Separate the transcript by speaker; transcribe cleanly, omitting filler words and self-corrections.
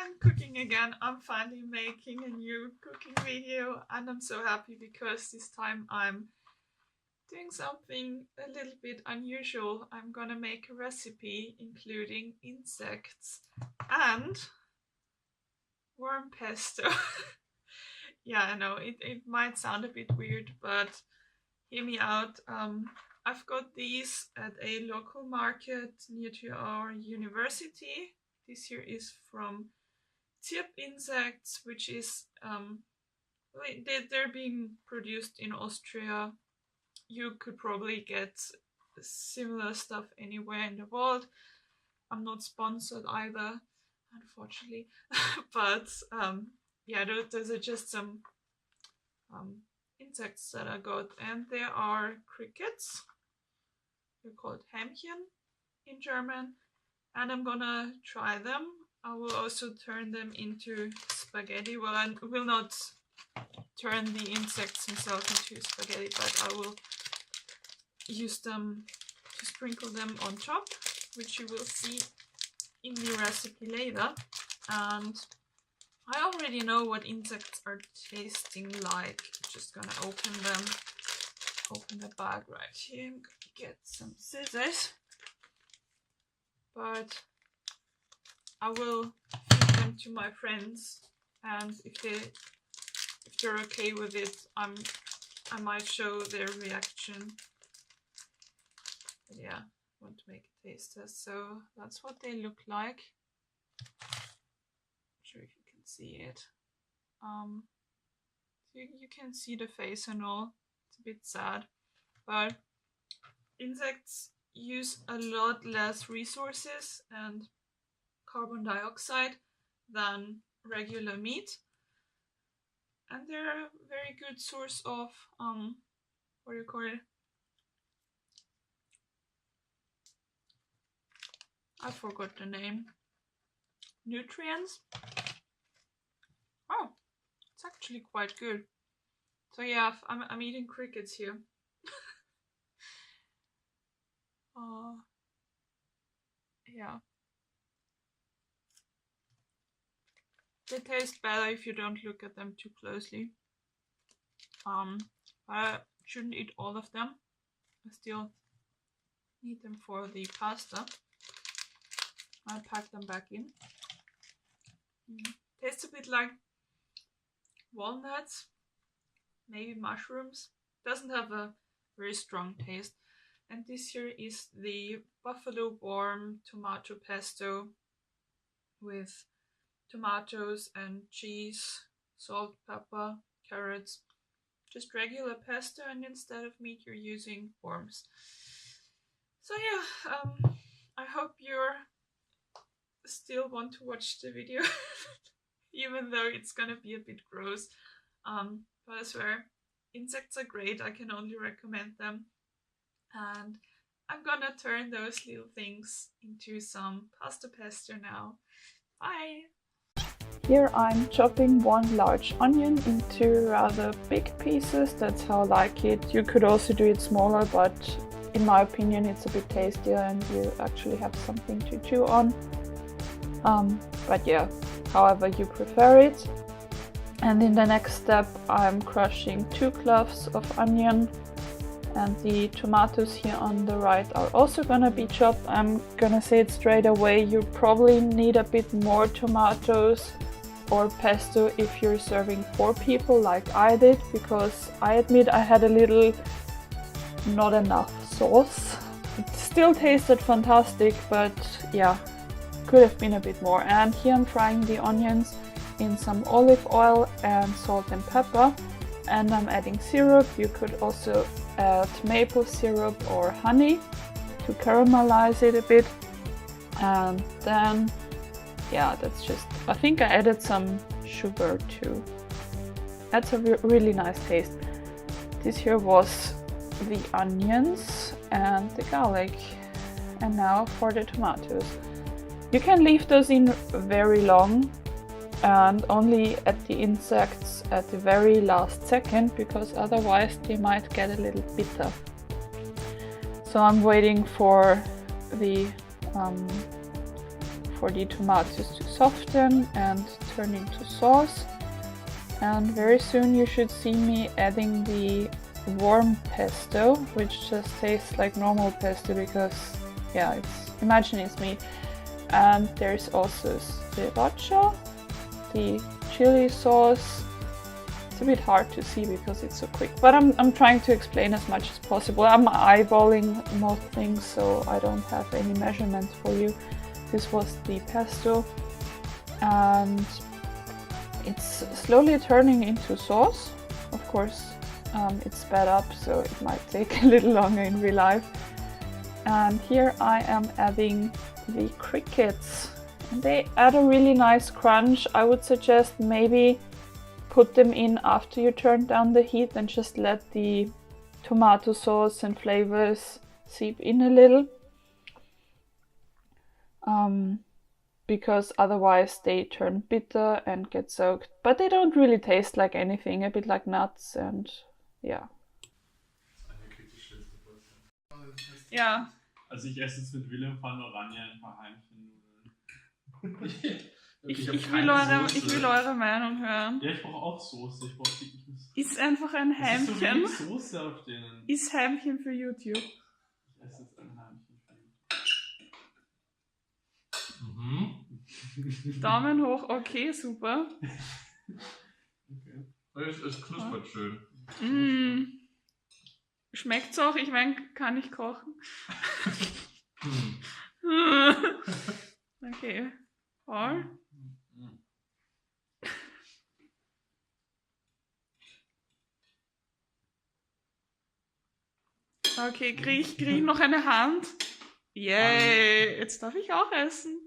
Speaker 1: I'm cooking again. I'm finally making a new cooking video and I'm so happy because this time I'm doing something a little bit unusual. I'm gonna make a recipe including insects and worm pesto. Yeah, I know it might sound a bit weird, but hear me out. I've got these at a local market near to our university. This here is from Zirp insects, which is they're being produced in Austria. You could probably get similar stuff anywhere in the world. I'm not sponsored either, unfortunately. But yeah, those are just some insects that I got, and there are crickets. They're called Hämmchen in German, and I'm gonna try them. I will also turn them into spaghetti. Well, I will not turn the insects themselves into spaghetti, but I will use them to sprinkle them on top, which you will see in the recipe later. And I already know what insects are tasting like. Just gonna open the bag right here. I'm gonna get some scissors, but I will feed them to my friends, and if they're okay with it, I might show their reaction. But yeah, I want to make a taste test. So that's what they look like. Not sure if you can see it. You can see the face and all. It's a bit sad, but insects use a lot less resources and carbon dioxide than regular meat, and they're a very good source of what do you call it? I forgot the name. Nutrients. Oh, it's actually quite good. So yeah, I'm eating crickets here. Yeah. They taste better if you don't look at them too closely. I shouldn't eat all of them. I still need them for the pasta. I'll pack them back in. Tastes a bit like walnuts, maybe mushrooms. Doesn't have a very strong taste. And this here is the buffalo worm tomato pesto with tomatoes and cheese, salt, pepper, carrots. Just regular pesto, and instead of meat you're using worms. So yeah, I hope you're still want to watch the video even though it's gonna be a bit gross. But I swear, insects are great. I can only recommend them. And I'm gonna turn those little things into some pasta pesto now. Bye! Here I'm chopping one large onion into rather big pieces. That's how I like it. You could also do it smaller, but in my opinion it's a bit tastier and you actually have something to chew on. But yeah, however you prefer it. And in the next step I'm crushing 2 cloves of onion, and the tomatoes here on the right are also gonna be chopped. I'm gonna say it straight away, you probably need a bit more tomatoes or pesto if you're serving 4 people like I did, because I admit I had a little not enough sauce. It still tasted fantastic, but yeah, could have been a bit more. And here I'm frying the onions in some olive oil and salt and pepper, and I'm adding syrup. You could also add maple syrup or honey to caramelize it a bit. And then yeah, that's just, I think I added some sugar too. That's a really nice taste. This here was the onions and the garlic, and now for the tomatoes. You can leave those in very long and only add the insects at the very last second, because otherwise they might get a little bitter. So I'm waiting for the for the tomatoes to soften and turn into sauce. And very soon you should see me adding the warm pesto, which just tastes like normal pesto because, yeah, imagine it's me. And there's also sriracha, the chili sauce. It's a bit hard to see because it's so quick, but I'm trying to explain as much as possible. I'm eyeballing most things, so I don't have any measurements for you. This was the pesto, and it's slowly turning into sauce. Of course, it's sped up, so it might take a little longer in real life. And here I am adding the crickets. And they add a really nice crunch. I would suggest maybe put them in after you turn down the heat and just let the tomato sauce and flavors seep in a little. Because otherwise they turn bitter and get soaked. But they don't really taste like anything, a bit like nuts and yeah. Ja.
Speaker 2: Also ich esse jetzt mit Willem von Oranje ein paar Heimchennudeln.
Speaker 1: Ich will eure Meinung hören.
Speaker 2: Ja, ich brauche auch Soße. Ich brauche die.
Speaker 1: Ist einfach ein Heimchen.
Speaker 2: Ist so wenig Soße auf denen.
Speaker 1: Ist Heimchen für YouTube.
Speaker 2: Ich esse jetzt ein Heimchen für YouTube.
Speaker 1: Daumen hoch, okay, super.
Speaker 2: Okay. Es knuspert schön.
Speaker 1: Schmeckt's auch? Ich meine, kann ich kochen? Okay. Paul? Okay, krieg noch eine Hand. Yay! Jetzt darf ich auch essen.